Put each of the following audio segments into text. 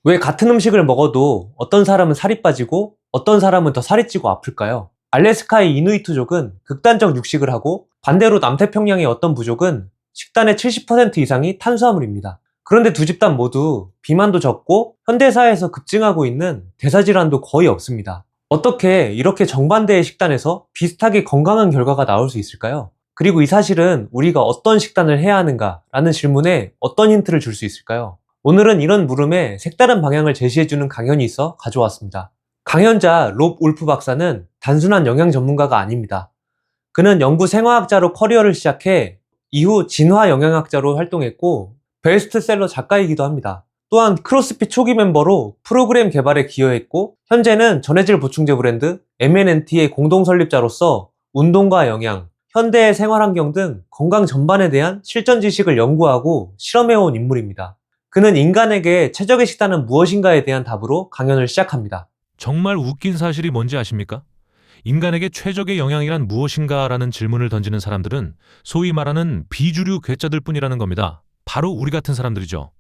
왜 같은 음식을 먹어도 어떤 사람은 살이 빠지고 어떤 사람은 더 살이 찌고 아플까요? 알래스카의 이누이트족은 극단적 육식을 하고 반대로 남태평양의 어떤 부족은 식단의 70% 이상이 탄수화물입니다. 그런데 두 집단 모두 비만도 적고 현대사회에서 급증하고 있는 대사질환도 거의 없습니다. 어떻게 이렇게 정반대의 식단에서 비슷하게 건강한 결과가 나올 수 있을까요? 그리고 이 사실은 우리가 어떤 식단을 해야 하는가 라는 질문에 어떤 힌트를 줄 수 있을까요? 오늘은 이런 물음에 색다른 방향을 제시해주는 강연이 있어 가져왔습니다. 강연자 롭 울프 박사는 단순한 영양 전문가가 아닙니다. 그는 연구 생화학자로 커리어를 시작해 이후 진화 영양학자로 활동했고 베스트셀러 작가이기도 합니다. 또한 크로스핏 초기 멤버로 프로그램 개발에 기여했고 현재는 전해질 보충제 브랜드 MNNT의 공동 설립자로서 운동과 영양, 현대의 생활환경 등 건강 전반에 대한 실전 지식을 연구하고 실험해온 인물입니다. 그는 인간에게 최적의 식단은 무엇인가에 대한 답으로 강연을 시작합니다. 정말 웃긴 사실이 뭔지 아십니까? 인간에게 최적의 영양이란 무엇인가라는 질문을 던지는 사람들은 소위 말하는 비주류 괴짜들 뿐이라는 겁니다. 바로 우리 같은 사람들이죠.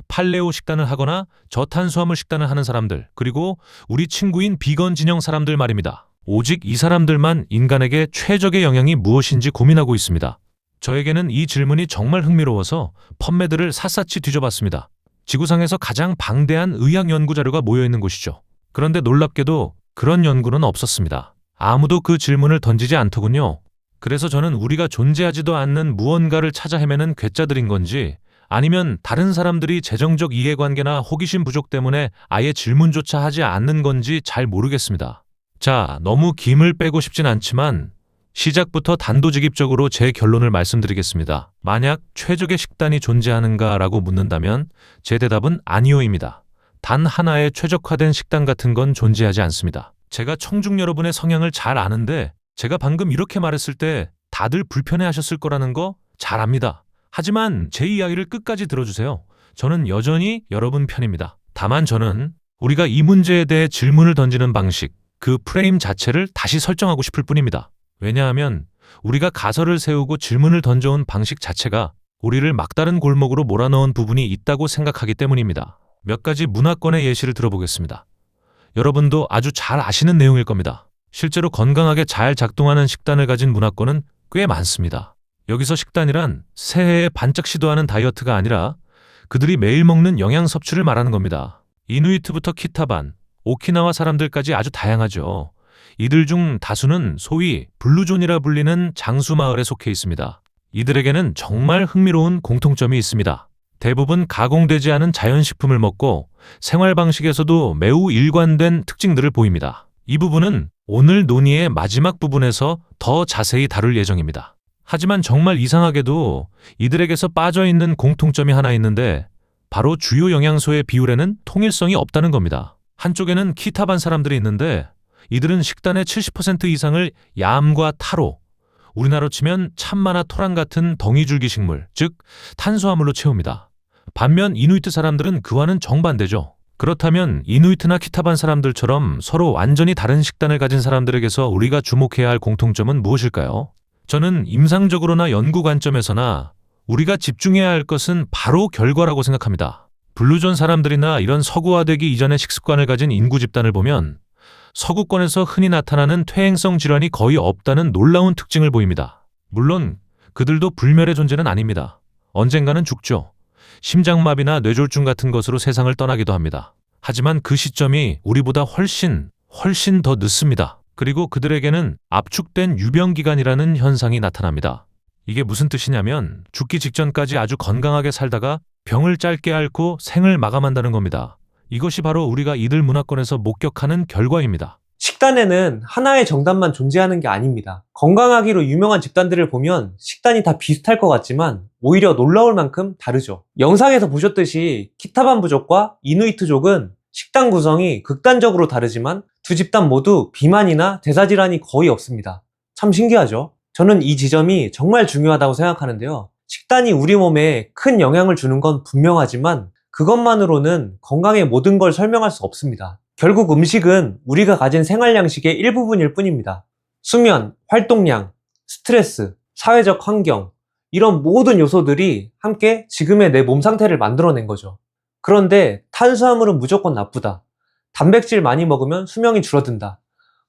팔레오 식단을 하거나 저탄수화물 식단을 하는 사람들, 그리고 우리 친구인 비건 진영 사람들 말입니다. 오직 이 사람들만 인간에게 최적의 영양이 무엇인지 고민하고 있습니다. 저에게는 이 질문이 정말 흥미로워서 펀메드를 샅샅이 뒤져봤습니다. 지구상에서 가장 방대한 의학 연구 자료가 모여있는 곳이죠. 그런데 놀랍게도 그런 연구는 없었습니다. 아무도 그 질문을 던지지 않더군요. 그래서 저는 우리가 존재하지도 않는 무언가를 찾아 헤매는 괴짜들인 건지 아니면 다른 사람들이 재정적 이해관계나 호기심 부족 때문에 아예 질문조차 하지 않는 건지 잘 모르겠습니다. 자, 너무 김을 빼고 싶진 않지만 시작부터 단도직입적으로 제 결론을 말씀드리겠습니다. 만약 최적의 식단이 존재하는가라고 묻는다면 제 대답은 아니요입니다. 단 하나의 최적화된 식단 같은 건 존재하지 않습니다. 제가 청중 여러분의 성향을 잘 아는데 제가 방금 이렇게 말했을 때 다들 불편해하셨을 거라는 거 잘 압니다. 하지만 제 이야기를 끝까지 들어주세요. 저는 여전히 여러분 편입니다. 다만 저는 우리가 이 문제에 대해 질문을 던지는 방식, 그 프레임 자체를 다시 설정하고 싶을 뿐입니다. 왜냐하면 우리가 가설을 세우고 질문을 던져온 방식 자체가 우리를 막다른 골목으로 몰아넣은 부분이 있다고 생각하기 때문입니다. 몇 가지 문화권의 예시를 들어보겠습니다. 여러분도 아주 잘 아시는 내용일 겁니다. 실제로 건강하게 잘 작동하는 식단을 가진 문화권은 꽤 많습니다. 여기서 식단이란 새해에 반짝 시도하는 다이어트가 아니라 그들이 매일 먹는 영양 섭취를 말하는 겁니다. 이누이트부터 키타반, 오키나와 사람들까지 아주 다양하죠. 이들 중 다수는 소위 블루존이라 불리는 장수 마을에 속해 있습니다. 이들에게는 정말 흥미로운 공통점이 있습니다. 대부분 가공되지 않은 자연식품을 먹고 생활 방식에서도 매우 일관된 특징들을 보입니다. 이 부분은 오늘 논의의 마지막 부분에서 더 자세히 다룰 예정입니다. 하지만 정말 이상하게도 이들에게서 빠져있는 공통점이 하나 있는데 바로 주요 영양소의 비율에는 통일성이 없다는 겁니다. 한쪽에는 키타반 사람들이 있는데 이들은 식단의 70% 이상을 얌과 타로, 우리나라로 치면 참마나 토란 같은 덩이줄기 식물, 즉 탄수화물로 채웁니다. 반면 이누이트 사람들은 그와는 정반대죠. 그렇다면 이누이트나 키타반 사람들처럼 서로 완전히 다른 식단을 가진 사람들에게서 우리가 주목해야 할 공통점은 무엇일까요? 저는 임상적으로나 연구 관점에서나 우리가 집중해야 할 것은 바로 결과라고 생각합니다. 블루존 사람들이나 이런 서구화되기 이전의 식습관을 가진 인구 집단을 보면 서구권에서 흔히 나타나는 퇴행성 질환이 거의 없다는 놀라운 특징을 보입니다. 물론 그들도 불멸의 존재는 아닙니다. 언젠가는 죽죠. 심장마비나 뇌졸중 같은 것으로 세상을 떠나기도 합니다. 하지만 그 시점이 우리보다 훨씬 더 늦습니다. 그리고 그들에게는 압축된 유병기간이라는 현상이 나타납니다. 이게 무슨 뜻이냐면 죽기 직전까지 아주 건강하게 살다가 병을 짧게 앓고 생을 마감한다는 겁니다. 이것이 바로 우리가 이들 문화권에서 목격하는 결과입니다. 식단에는 하나의 정답만 존재하는 게 아닙니다. 건강하기로 유명한 집단들을 보면 식단이 다 비슷할 것 같지만 오히려 놀라울 만큼 다르죠. 영상에서 보셨듯이 키타반 부족과 이누이트족은 식단 구성이 극단적으로 다르지만 두 집단 모두 비만이나 대사질환이 거의 없습니다. 참 신기하죠? 저는 이 지점이 정말 중요하다고 생각하는데요. 식단이 우리 몸에 큰 영향을 주는 건 분명하지만 그것만으로는 건강의 모든 걸 설명할 수 없습니다. 결국 음식은 우리가 가진 생활 양식의 일부분일 뿐입니다. 수면, 활동량, 스트레스, 사회적 환경, 이런 모든 요소들이 함께 지금의 내 몸 상태를 만들어낸 거죠. 그런데 탄수화물은 무조건 나쁘다. 단백질 많이 먹으면 수명이 줄어든다.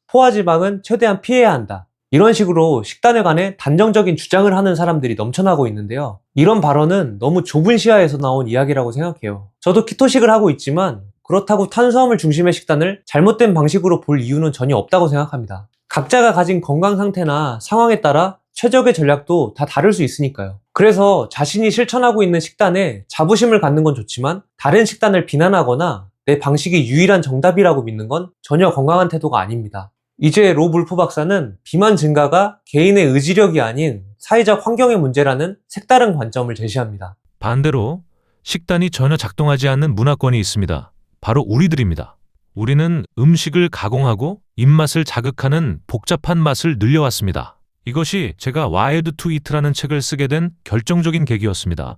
포화지방은 최대한 피해야 한다. 이런 식으로 식단에 관해 단정적인 주장을 하는 사람들이 넘쳐나고 있는데요. 이런 발언은 너무 좁은 시야에서 나온 이야기라고 생각해요. 저도 키토식을 하고 있지만 그렇다고 탄수화물 중심의 식단을 잘못된 방식으로 볼 이유는 전혀 없다고 생각합니다. 각자가 가진 건강 상태나 상황에 따라 최적의 전략도 다 다를 수 있으니까요. 그래서 자신이 실천하고 있는 식단에 자부심을 갖는 건 좋지만 다른 식단을 비난하거나 내 방식이 유일한 정답이라고 믿는 건 전혀 건강한 태도가 아닙니다. 이제 로 물프 박사는 비만 증가가 개인의 의지력이 아닌 사회적 환경의 문제라는 색다른 관점을 제시합니다. 반대로 식단이 전혀 작동하지 않는 문화권이 있습니다. 바로 우리들입니다. 우리는 음식을 가공하고 입맛을 자극하는 복잡한 맛을 늘려왔습니다. 이것이 제가 와일드 투 이트라는 책을 쓰게 된 결정적인 계기였습니다.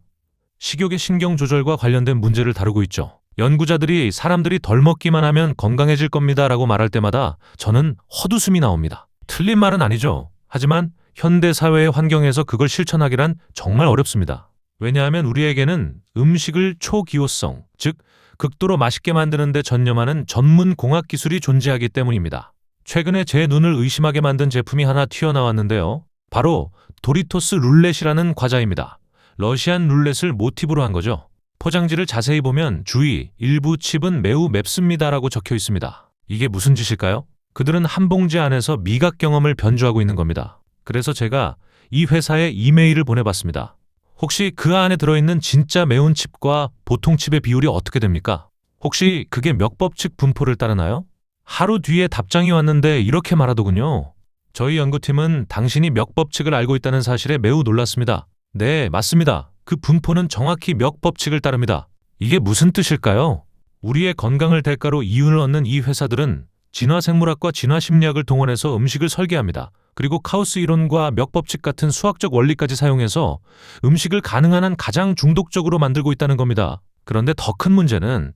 식욕의 신경 조절과 관련된 문제를 다루고 있죠. 연구자들이 사람들이 덜 먹기만 하면 건강해질 겁니다 라고 말할 때마다 저는 헛웃음이 나옵니다. 틀린 말은 아니죠. 하지만 현대 사회의 환경에서 그걸 실천하기란 정말 어렵습니다. 왜냐하면 우리에게는 음식을 초기호성, 즉 극도로 맛있게 만드는 데 전념하는 전문 공학 기술이 존재하기 때문입니다. 최근에 제 눈을 의심하게 만든 제품이 하나 튀어나왔는데요. 바로 도리토스 룰렛이라는 과자입니다. 러시안 룰렛을 모티브로 한 거죠. 포장지를 자세히 보면 주의, 일부 칩은 매우 맵습니다라고 적혀 있습니다. 이게 무슨 짓일까요? 그들은 한 봉지 안에서 미각 경험을 변주하고 있는 겁니다. 그래서 제가 이 회사에 이메일을 보내봤습니다. 혹시 그 안에 들어있는 진짜 매운 칩과 보통 칩의 비율이 어떻게 됩니까? 혹시 그게 몇 법칙 분포를 따르나요? 하루 뒤에 답장이 왔는데 이렇게 말하더군요. 저희 연구팀은 당신이 몇 법칙을 알고 있다는 사실에 매우 놀랐습니다. 네, 맞습니다. 그 분포는 정확히 몇 법칙을 따릅니다. 이게 무슨 뜻일까요? 우리의 건강을 대가로 이윤을 얻는 이 회사들은 진화생물학과 진화심리학을 동원해서 음식을 설계합니다. 그리고 카우스 이론과 몇 법칙 같은 수학적 원리까지 사용해서 음식을 가능한 한 가장 중독적으로 만들고 있다는 겁니다. 그런데 더 큰 문제는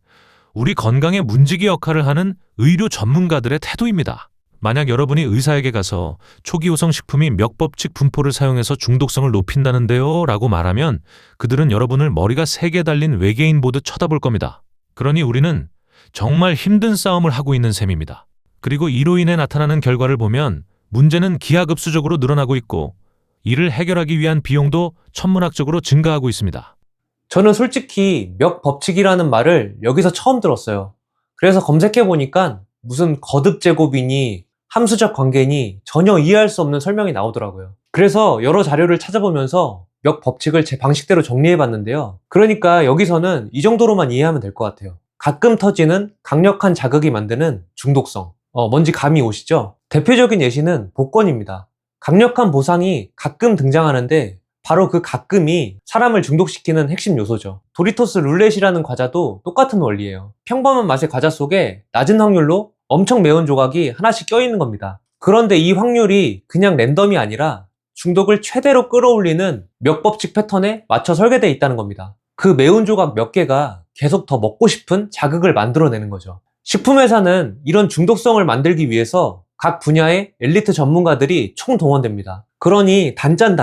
우리 건강의 문지기 역할을 하는 의료 전문가들의 태도입니다. 만약 여러분이 의사에게 가서 초기호성 식품이 몇 법칙 분포를 사용해서 중독성을 높인다는데요 라고 말하면 그들은 여러분을 머리가 3개 달린 외계인 보듯 쳐다볼 겁니다. 그러니 우리는 정말 힘든 싸움을 하고 있는 셈입니다. 그리고 이로 인해 나타나는 결과를 보면 문제는 기하급수적으로 늘어나고 있고 이를 해결하기 위한 비용도 천문학적으로 증가하고 있습니다. 저는 솔직히 몇 법칙이라는 말을 여기서 처음 들었어요. 그래서 검색해보니까 무슨 거듭 제곱이니 함수적 관계니 전혀 이해할 수 없는 설명이 나오더라고요. 그래서 여러 자료를 찾아보면서 몇 법칙을 제 방식대로 정리해봤는데요. 그러니까 여기서는 이 정도로만 이해하면 될 것 같아요. 가끔 터지는 강력한 자극이 만드는 중독성. 뭔지 감이 오시죠? 대표적인 예시는 복권입니다. 강력한 보상이 가끔 등장하는데 바로 그 가끔이 사람을 중독시키는 핵심 요소죠. 도리토스 룰렛이라는 과자도 똑같은 원리예요. 평범한 맛의 과자 속에 낮은 확률로 엄청 매운 조각이 하나씩 껴있는 겁니다. 그런데 이 확률이 그냥 랜덤이 아니라 중독을 최대로 끌어올리는 몇 법칙 패턴에 맞춰 설계되어 있다는 겁니다. 그 매운 조각 몇 개가 계속 더 먹고 싶은 자극을 만들어내는 거죠. 식품회사는 이런 중독성을 만들기 위해서 각 분야의 엘리트 전문가들이 총동원됩니다. 그러니 단짠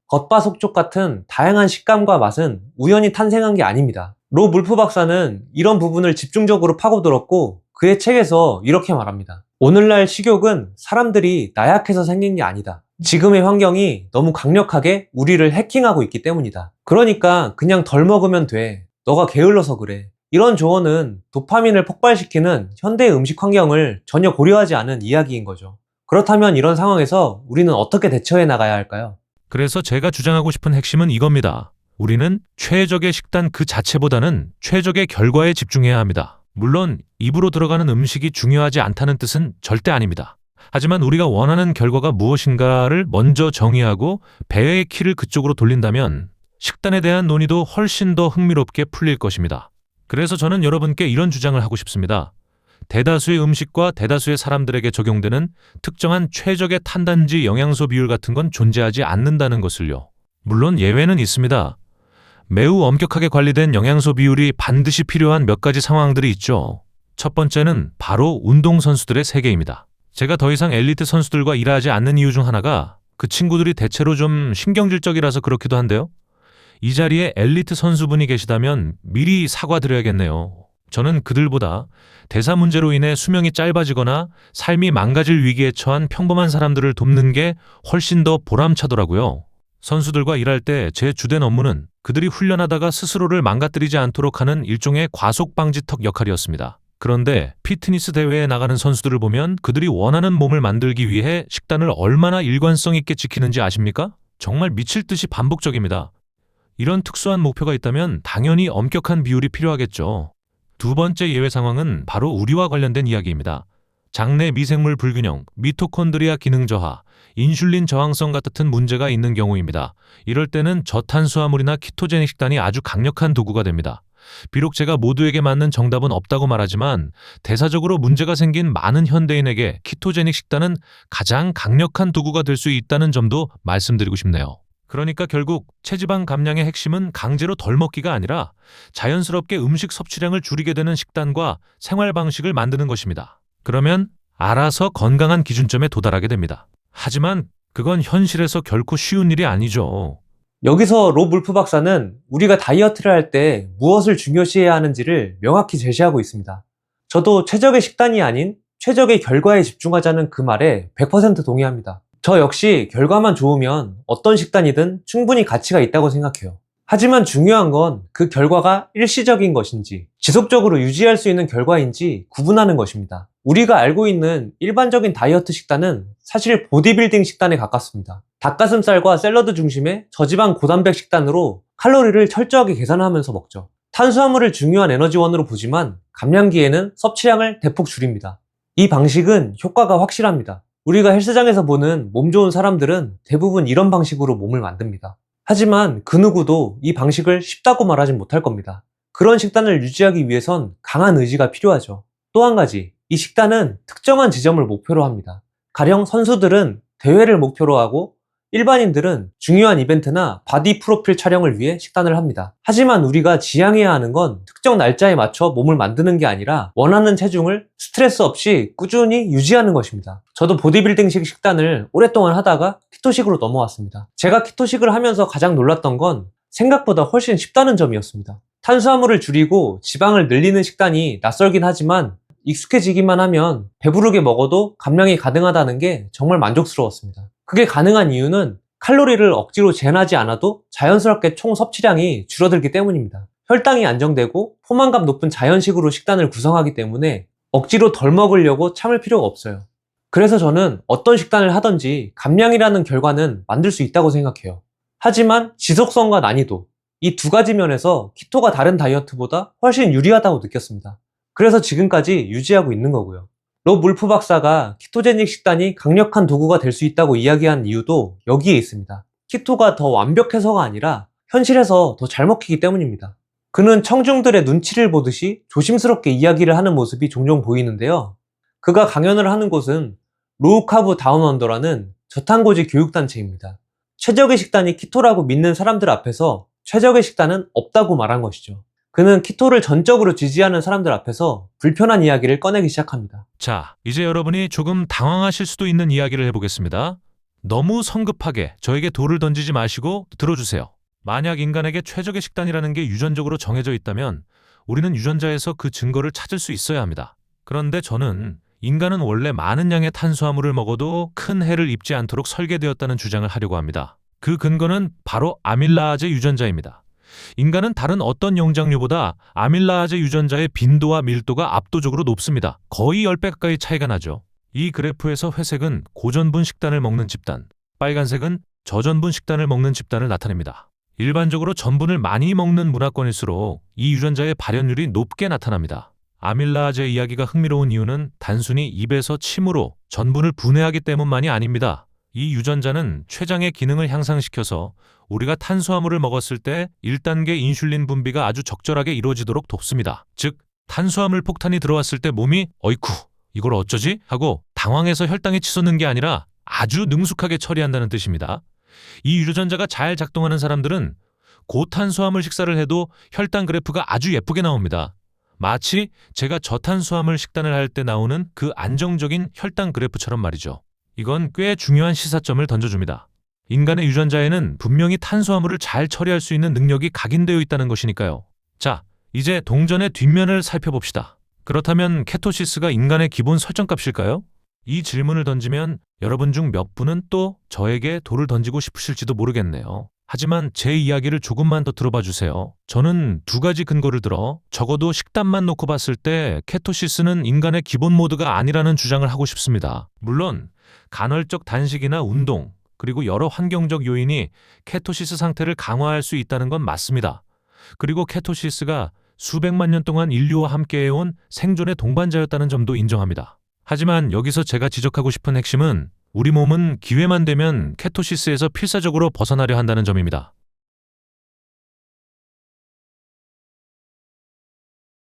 겉바속촉 같은 다양한 식감과 맛은 우연히 탄생한 게 아닙니다. 로 물프 박사는 이런 부분을 집중적으로 파고들었고 그의 책에서 이렇게 말합니다. 오늘날 식욕은 사람들이 나약해서 생긴 게 아니다. 지금의 환경이 너무 강력하게 우리를 해킹하고 있기 때문이다. 그러니까 그냥 덜 먹으면 돼. 너가 게을러서 그래. 이런 조언은 도파민을 폭발시키는 현대의 음식 환경을 전혀 고려하지 않은 이야기인 거죠. 그렇다면 이런 상황에서 우리는 어떻게 대처해 나가야 할까요? 그래서 제가 주장하고 싶은 핵심은 이겁니다. 우리는 최적의 식단 그 자체보다는 최적의 결과에 집중해야 합니다. 물론 입으로 들어가는 음식이 중요하지 않다는 뜻은 절대 아닙니다. 하지만 우리가 원하는 결과가 무엇인가를 먼저 정의하고 배의 키를 그쪽으로 돌린다면 식단에 대한 논의도 훨씬 더 흥미롭게 풀릴 것입니다. 그래서 저는 여러분께 이런 주장을 하고 싶습니다. 대다수의 음식과 대다수의 사람들에게 적용되는 특정한 최적의 탄단지 영양소 비율 같은 건 존재하지 않는다는 것을요. 물론 예외는 있습니다. 매우 엄격하게 관리된 영양소 비율이 반드시 필요한 몇 가지 상황들이 있죠. 첫 번째는 바로 운동선수들의 세계입니다. 제가 더 이상 엘리트 선수들과 일하지 않는 이유 중 하나가 그 친구들이 대체로 좀 신경질적이라서 그렇기도 한데요. 이 자리에 엘리트 선수분이 계시다면 미리 사과드려야겠네요. 저는 그들보다 대사 문제로 인해 수명이 짧아지거나 삶이 망가질 위기에 처한 평범한 사람들을 돕는 게 훨씬 더 보람차더라고요. 선수들과 일할 때 제 주된 업무는 그들이 훈련하다가 스스로를 망가뜨리지 않도록 하는 일종의 과속방지턱 역할이었습니다. 그런데 피트니스 대회에 나가는 선수들을 보면 그들이 원하는 몸을 만들기 위해 식단을 얼마나 일관성 있게 지키는지 아십니까? 정말 미칠 듯이 반복적입니다. 이런 특수한 목표가 있다면 당연히 엄격한 비율이 필요하겠죠. 두 번째 예외 상황은 바로 우리와 관련된 이야기입니다. 장내 미생물 불균형, 미토콘드리아 기능 저하, 인슐린 저항성 같은 문제가 있는 경우입니다. 이럴 때는 저탄수화물이나 키토제닉 식단이 아주 강력한 도구가 됩니다. 비록 제가 모두에게 맞는 정답은 없다고 말하지만 대사적으로 문제가 생긴 많은 현대인에게 키토제닉 식단은 가장 강력한 도구가 될 수 있다는 점도 말씀드리고 싶네요. 그러니까 결국 체지방 감량의 핵심은 강제로 덜 먹기가 아니라 자연스럽게 음식 섭취량을 줄이게 되는 식단과 생활 방식을 만드는 것입니다. 그러면 알아서 건강한 기준점에 도달하게 됩니다. 하지만 그건 현실에서 결코 쉬운 일이 아니죠. 여기서 로 물프 박사는 우리가 다이어트를 할 때 무엇을 중요시해야 하는지를 명확히 제시하고 있습니다. 저도 최적의 식단이 아닌 최적의 결과에 집중하자는 그 말에 100% 동의합니다. 저 역시 결과만 좋으면 어떤 식단이든 충분히 가치가 있다고 생각해요. 하지만 중요한 건 그 결과가 일시적인 것인지 지속적으로 유지할 수 있는 결과인지 구분하는 것입니다. 우리가 알고 있는 일반적인 다이어트 식단은 사실 보디빌딩 식단에 가깝습니다. 닭가슴살과 샐러드 중심의 저지방 고단백 식단으로 칼로리를 철저하게 계산하면서 먹죠. 탄수화물을 중요한 에너지원으로 보지만 감량기에는 섭취량을 대폭 줄입니다. 이 방식은 효과가 확실합니다. 우리가 헬스장에서 보는 몸 좋은 사람들은 대부분 이런 방식으로 몸을 만듭니다. 하지만 그 누구도 이 방식을 쉽다고 말하진 못할 겁니다. 그런 식단을 유지하기 위해선 강한 의지가 필요하죠. 또 한 가지, 이 식단은 특정한 지점을 목표로 합니다. 가령 선수들은 대회를 목표로 하고 일반인들은 중요한 이벤트나 바디 프로필 촬영을 위해 식단을 합니다. 하지만 우리가 지향해야 하는 건 특정 날짜에 맞춰 몸을 만드는 게 아니라 원하는 체중을 스트레스 없이 꾸준히 유지하는 것입니다. 저도 보디빌딩식 식단을 오랫동안 하다가 키토식으로 넘어왔습니다. 제가 키토식을 하면서 가장 놀랐던 건 생각보다 훨씬 쉽다는 점이었습니다. 탄수화물을 줄이고 지방을 늘리는 식단이 낯설긴 하지만 익숙해지기만 하면 배부르게 먹어도 감량이 가능하다는 게 정말 만족스러웠습니다. 그게 가능한 이유는 칼로리를 억지로 제한하지 않아도 자연스럽게 총 섭취량이 줄어들기 때문입니다. 혈당이 안정되고 포만감 높은 자연식으로 식단을 구성하기 때문에 억지로 덜 먹으려고 참을 필요가 없어요. 그래서 저는 어떤 식단을 하든지 감량이라는 결과는 만들 수 있다고 생각해요. 하지만 지속성과 난이도, 이 두 가지 면에서 키토가 다른 다이어트보다 훨씬 유리하다고 느꼈습니다. 그래서 지금까지 유지하고 있는 거고요. 로 물프 박사가 키토제닉 식단이 강력한 도구가 될 수 있다고 이야기한 이유도 여기에 있습니다. 키토가 더 완벽해서가 아니라 현실에서 더 잘 먹히기 때문입니다. 그는 청중들의 눈치를 보듯이 조심스럽게 이야기를 하는 모습이 종종 보이는데요. 그가 강연을 하는 곳은 로우 카브 다운 언더라는 저탄고지 교육단체입니다. 최적의 식단이 키토라고 믿는 사람들 앞에서 최적의 식단은 없다고 말한 것이죠. 그는 키토를 전적으로 지지하는 사람들 앞에서 불편한 이야기를 꺼내기 시작합니다. 자, 이제 여러분이 조금 당황하실 수도 있는 이야기를 해보겠습니다. 너무 성급하게 저에게 돌을 던지지 마시고 들어주세요. 만약 인간에게 최적의 식단이라는 게 유전적으로 정해져 있다면 우리는 유전자에서 그 증거를 찾을 수 있어야 합니다. 그런데 저는 인간은 원래 많은 양의 탄수화물을 먹어도 큰 해를 입지 않도록 설계되었다는 주장을 하려고 합니다. 그 근거는 바로 아밀라아제 유전자입니다. 인간은 다른 어떤 영장류보다 아밀라아제 유전자의 빈도와 밀도가 압도적으로 높습니다. 거의 10배 가까이 차이가 나죠. 이 그래프에서 회색은 고전분 식단을 먹는 집단, 빨간색은 저전분 식단을 먹는 집단을 나타냅니다. 일반적으로 전분을 많이 먹는 문화권일수록 이 유전자의 발현율이 높게 나타납니다. 아밀라아제 이야기가 흥미로운 이유는 단순히 입에서 침으로 전분을 분해하기 때문만이 아닙니다. 이 유전자는 췌장의 기능을 향상시켜서 우리가 탄수화물을 먹었을 때 1단계 인슐린 분비가 아주 적절하게 이루어지도록 돕습니다. 즉, 탄수화물 폭탄이 들어왔을 때 몸이 어이쿠, 이걸 어쩌지? 하고 당황해서 혈당이 치솟는 게 아니라 아주 능숙하게 처리한다는 뜻입니다. 이 유전자가 잘 작동하는 사람들은 고탄수화물 식사를 해도 혈당 그래프가 아주 예쁘게 나옵니다. 마치 제가 저탄수화물 식단을 할 때 나오는 그 안정적인 혈당 그래프처럼 말이죠. 이건 꽤 중요한 시사점을 던져줍니다. 인간의 유전자에는 분명히 탄수화물을 잘 처리할 수 있는 능력이 각인되어 있다는 것이니까요. 자, 이제 동전의 뒷면을 살펴봅시다. 그렇다면 케토시스가 인간의 기본 설정값일까요? 이 질문을 던지면 여러분 중 몇 분은 또 저에게 돌을 던지고 싶으실지도 모르겠네요. 하지만 제 이야기를 조금만 더 들어봐 주세요. 저는 두 가지 근거를 들어 적어도 식단만 놓고 봤을 때 케토시스는 인간의 기본 모드가 아니라는 주장을 하고 싶습니다. 물론 간헐적 단식이나 운동, 그리고 여러 환경적 요인이 케토시스 상태를 강화할 수 있다는 건 맞습니다. 그리고 케토시스가 수백만 년 동안 인류와 함께해온 생존의 동반자였다는 점도 인정합니다. 하지만 여기서 제가 지적하고 싶은 핵심은 우리 몸은 기회만 되면 케토시스에서 필사적으로 벗어나려 한다는 점입니다.